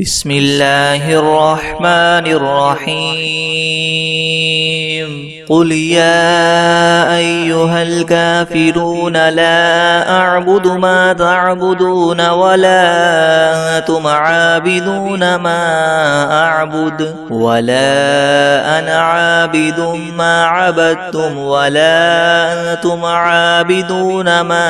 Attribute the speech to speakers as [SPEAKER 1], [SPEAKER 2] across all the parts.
[SPEAKER 1] بسم الله الرحمن الرحيم قل يا أيها الكافرون لا أعبد ما تعبدون ولا أنتم عابدون ما أعبد ولا أنا عابد ما عبدتم ولا أنتم عابدون ما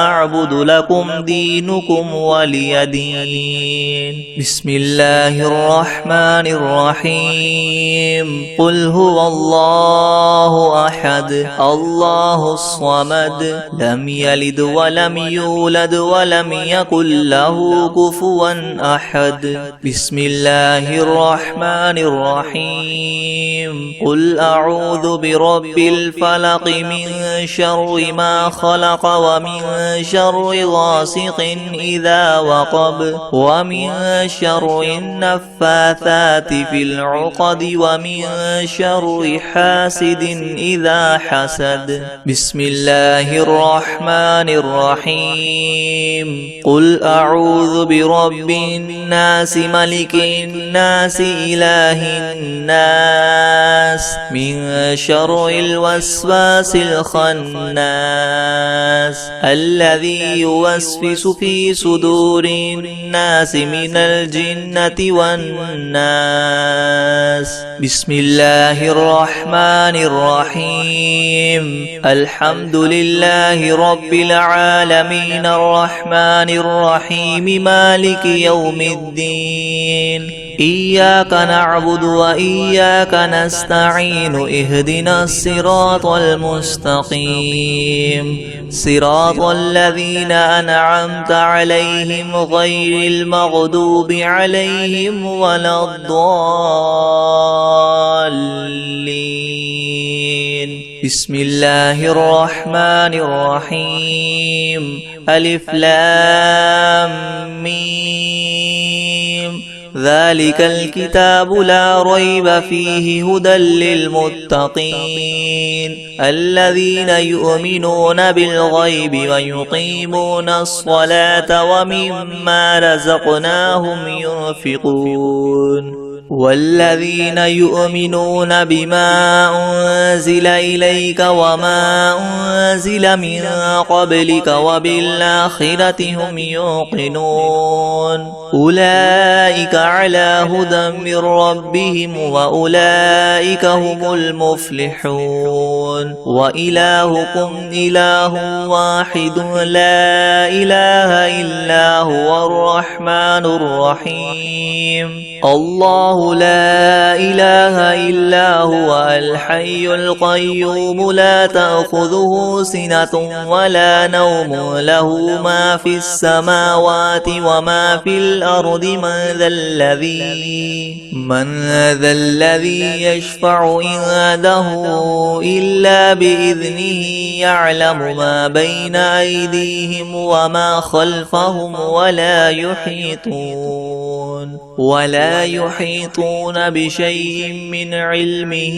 [SPEAKER 1] أعبد لكم دينكم ولي دين. بسم الله الرحمن الرحيم قل هو الله أحد الله الصمد لم يلد ولم يولد ولم يكن له كفوا أحد. بسم الله الرحمن الرحيم قل أعوذ برب الفلق من شر ما خلق ومن شر غاسق إذا وقب ومن شر النفاثات في العقد ومن شر حاسد إذا حسد. بسم الله الرحمن الرحيم قل أعوذ برب الناس ملك الناس إله الناس من شر الوسواس الخناس الذي يوسوس في صدور الناس من الجنة والناس. بسم الله الرحمن الرحيم الحمد لله رب العالمين الرحمن الرحيم مالك يوم الدين إياك نعبد وإياك نستعين اهدنا الصراط المستقيم صراط الذين أنعمت عليهم غير المغضوب عليهم ولا الضالين. بسم الله الرحمن الرحيم ألف لام ميم ذلك الكتاب لا ريب فيه هدى للمتقين الذين يؤمنون بالغيب ويقيمون الصلاة ومما رزقناهم ينفقون والذين يؤمنون بما أنزل إليك وما أنزل من قبلك وبالآخرة هم يوقنون أولئك على هدى من ربهم وأولئك هم المفلحون. وإلهكم إله واحد لا إله إلا هو الرحمن الرحيم الله لا إله إلا هو الحي القيوم لا تأخذه سنة ولا نوم له ما في السماوات وما في الأرض من ذا الذي يشفع عنده إلا بإذنه يعلم ما بين أيديهم وما خلفهم ولا يحيطون بشيء من علمه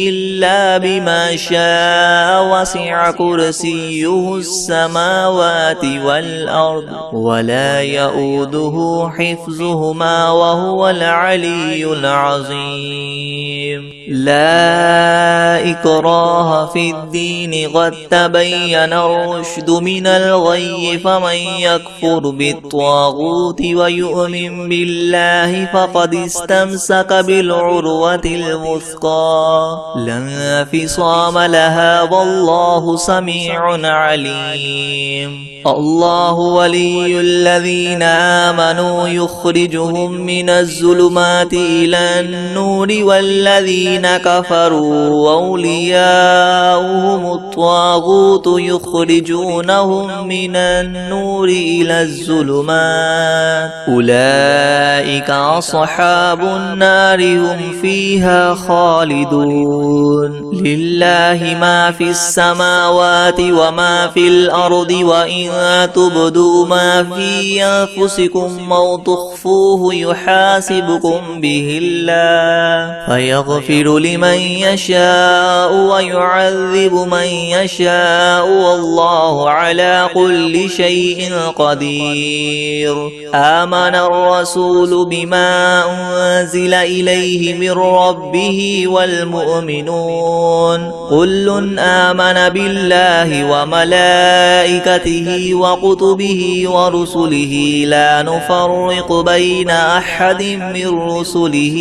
[SPEAKER 1] إلا بما شاء وسع كرسيه السماوات والأرض ولا يؤوده حفظهما وهو العلي العظيم. لا إكراه في الدين قد تبين الرشد من الغي فمن يكفر بالطاغوت ويؤمن بالله فقد استمسك بالعروة الوثقى لا انفصام لها والله سميع عليم. الله ولي الذين آمنوا يخرجهم من الظلمات إلى النور والذين كفروا أولياؤهم الطاغوت يخرجونهم من النور إلى الظلمات أولئك أصحاب النار هم فيها خالدون. لله ما في السماوات وما في الأرض وإن تبدوا ما في أنفسكم أو تخفوه يحاسبكم به الله فيغفر لمن يشاء ويعذب من يشاء والله على كل شيء قدير. آمن الرسول بما أنزل إليه من ربه والمؤمنون كل آمن بالله وملائكته وكتبه ورسله لا نفرق بين أحد من رسله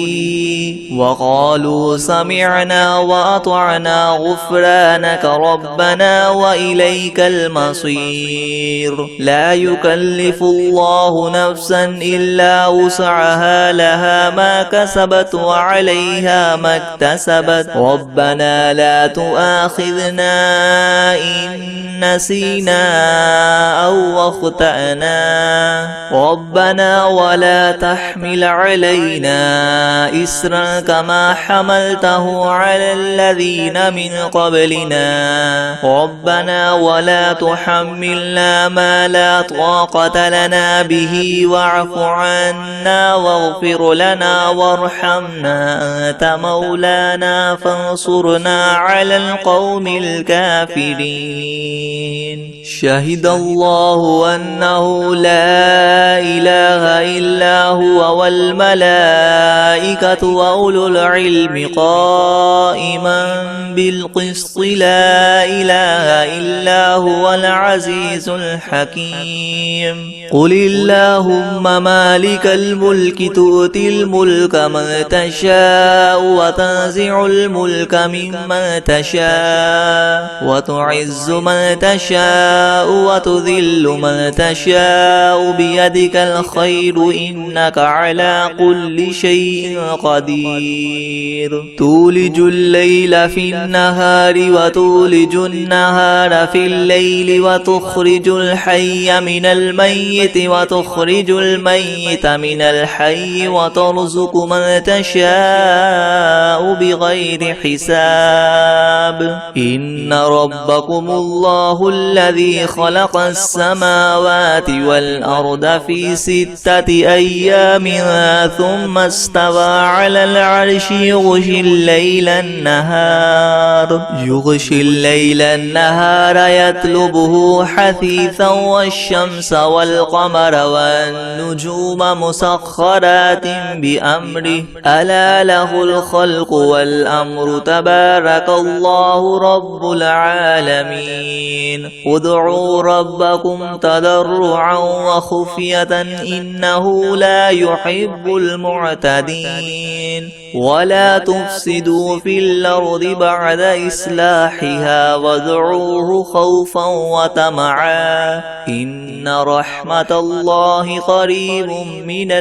[SPEAKER 1] وقالوا سمعنا وأطعنا غفرانك ربنا وإليك المصير. لا يكلف الله نفسا إلا وسعها لها ما كسبت وعليها ما اكتسبت ربنا لا تؤاخذنا إن نسينا أو أخطأنا ربنا ولا تحمل علينا إسرا كما حملته على الذين من قبلنا ربنا ولا تحملنا ما لا طاقة لنا به واعف عنا واغفر لنا وارحمنا أنت مولانا فانصرنا على القوم الكافرين. شهد الله أنه لا إله إلا هو والملائكة وأولو العلم قائما بالقسط لا إله إلا هو العزيز الحكيم. قل اللهم مالك الملك تؤتي الملك من تشاء وتنزع الملك ممن تشاء وتعز من تشاء وتذل من تشاء بيدك الخير إنك على كل شيء قدير. تولج الليل في النهار وتولج النهار في الليل وتخرج الحي من الميت وتخرج الميت من الحي وترزق من تشاء بغير حساب. إن ربكم الله الذي خلق السماوات والأرض في 6 أيام ثم استوى على العرش يغشي الليل النهار يطلبه حثيثا والشمس والقمر والنجوم مسخرات بأمره ألا له الخلق والأمر تبارك الله رب العالمين. ادعوا ربكم تضرعا وخفية إنه لا يحب المعتدين. ولا تفسدوا في الأرض بعد إصلاحها وادعوه خوفا وطمعا إن رحمة الله قريب من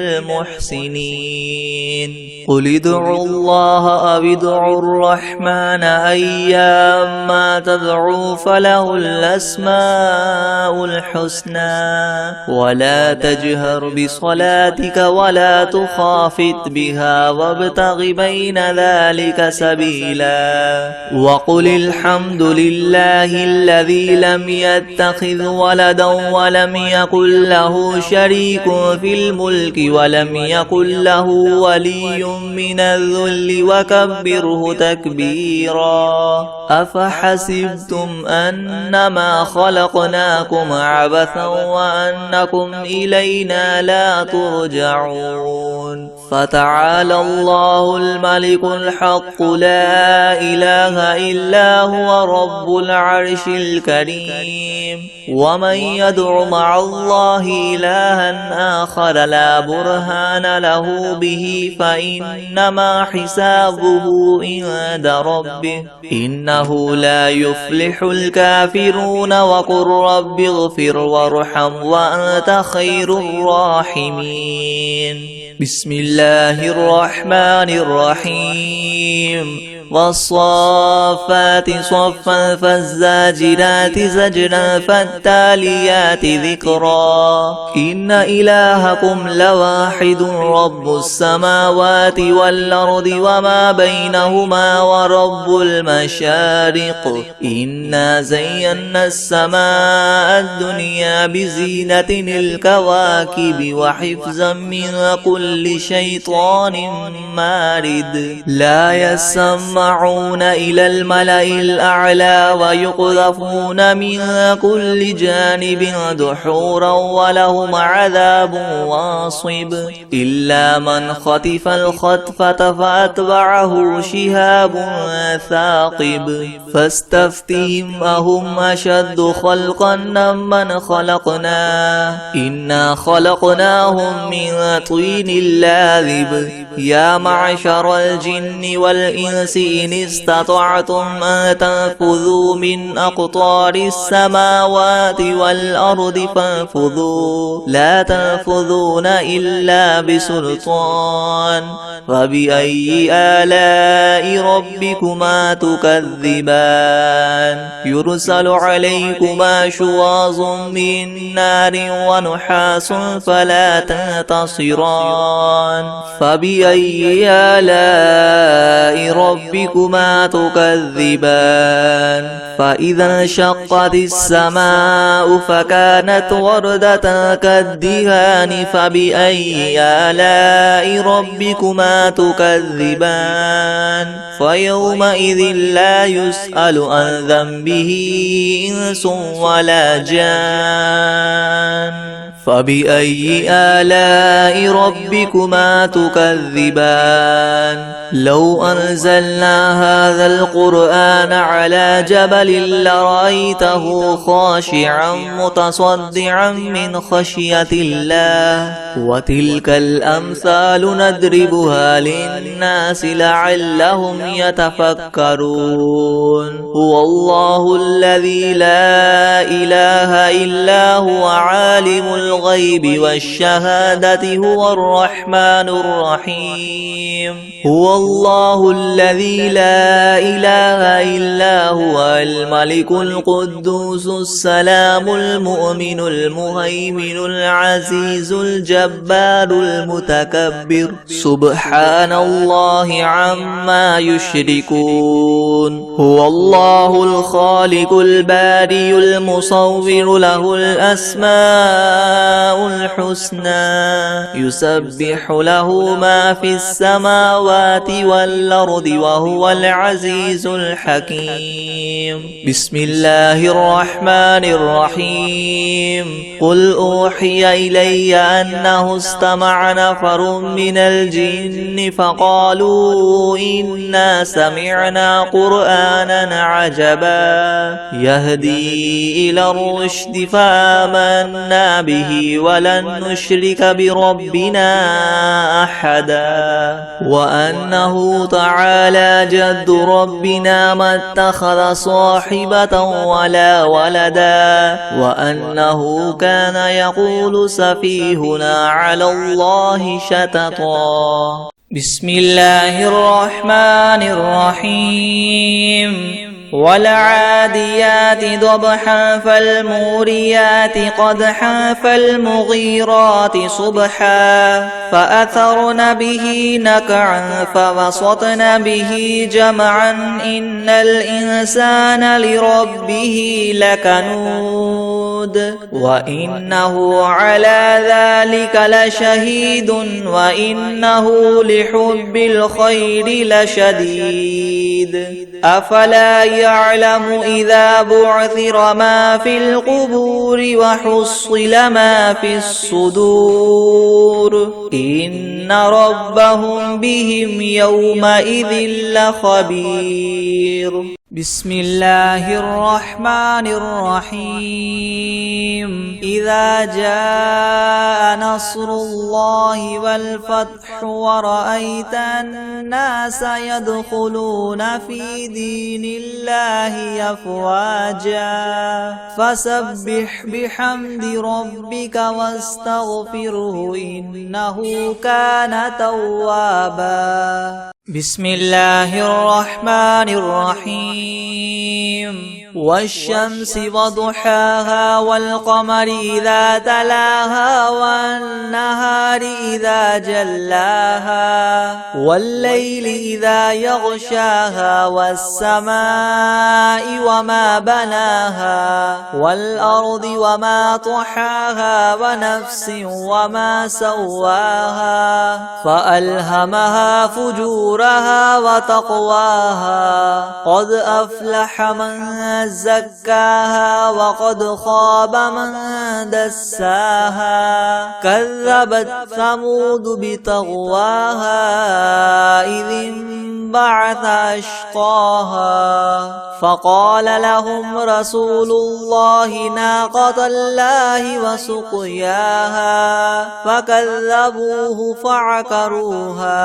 [SPEAKER 1] المحسنين. قل ادعوا الله أو ادعوا الرحمن أيما تدعوا فله الأسماء الحسنى ولا تجهر بصلاتك ولا تخافت بها وابتغ بين ذلك سبيلا. وقل الحمد لله الذي لم يتخذ ولدا ولم يكن له شريك في الملك ولم يكن له ولي من الذل وكبره تكبيرا. أفحسبتم أنما خلقناكم عبثا وأنكم إلينا لا ترجعون. فتعالى الله الملك الحق لا إله إلا هو رب العرش الكريم. ومن يدع مع الله إلها آخر لا برهان له به فإنما حسابه عند ربه إنه لا يفلح الكافرون. وقل رب اغفر وارحم وأنت خير الراحمين. بسم الله الرحمن الرحيم. والصافات صفا فالزاجرات زجرا فالتاليات ذكرا إن إلهكم لواحد رب السماوات والأرض وما بينهما ورب المشارق إنا زينا السماء الدنيا بزينة الكواكب وحفظا من كل شيطان مارد لا يسمعون إلى الملأ الأعلى ويقذفون من كل جانب دحورا ولهم عذاب واصب إلا من خطف الخطفة فأتبعه شهاب ثاقب فاستفتهم أهم أشد خلقا من خلقنا إنا خلقناهم من طين لاذب يا معشر الجن والإنس إن استطعتم أن تنفذوا من أقطار السماوات والأرض فانفذوا لا تنفذون إلا بسلطان فبأي آلاء ربكما تكذبان يرسل عليكما شواظ من نار ونحاس فلا تنتصران فبأي آلاء ربكما تكذبان فإذا انشقت السماء فكانت وردة كالدهان فبأي آلاء ربكما تكذبان فيومئذ لا يسأل عن ذنبه إنس ولا جان فبأي آلاء ربكما تكذبان لو أنزلنا هذا القرآن على جبل لرأيته خاشعا متصدعا من خشية الله وتلك الأمثال ندربها للناس لعلهم يتفكرون هو الله الذي لا إله إلا هو عالم الغيب والشهادة هو الرحمن الرحيم هو الله الذي لا إله إلا هو الملك القدوس السلام المؤمن المهيمن العزيز الجبار المتكبر سبحان الله عما يشركون هو الله الخالق الباري المصور له الأسماء الحسنى يسبح له ما في السماوات والأرض وهو العزيز الحكيم بسم الله الرحمن الرحيم قل أوحي إلي أنه استمع نفر من الجن فقالوا إنا سمعنا قرآنا عجبا يهدي إلى الرشد فآمنا به ولن نشرك بربنا أحدا وأنه تعالى جد ربنا ما اتخذ صاحبة ولا ولدا وأنه كان يقول سفيهنا على الله شططا بسم الله الرحمن الرحيم والعاديات ضبحا فالموريات قدحا فالمغيرات صبحا فأثرن به نقعا فوسطن به جمعا إن الإنسان لربه لكنود وإنه على ذلك لشهيد وإنه لحب الخير لشديد أفلا يعلم إذا بعثر ما في القبور وحصل ما في الصدور إن ربهم بهم يومئذ لخبير بسم الله الرحمن الرحيم إذا جاء نصر الله والفتح ورأيت الناس يدخلون في دين الله أفواجا فسبح بحمد ربك واستغفره إنه كان توابا بسم الله الرحمن الرحيم والشمس وضحاها والقمر إذا تلاها والنهار إذا جلاها والليل إذا يغشاها والسماء وما بناها والأرض وما طحاها ونفس وما سواها فألهمها فجورها وتقواها قد أفلح من زكاها وقد خاب من دساها كذبت ثمود بطغواها إذ انبعث أشقاها فقال لهم رسول الله ناقة الله وسقياها فكذبوه فعقروها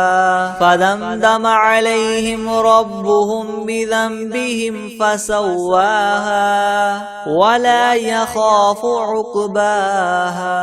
[SPEAKER 1] فدمدم عليهم ربهم بذنبهم فسواها ولا يخاف عقباها.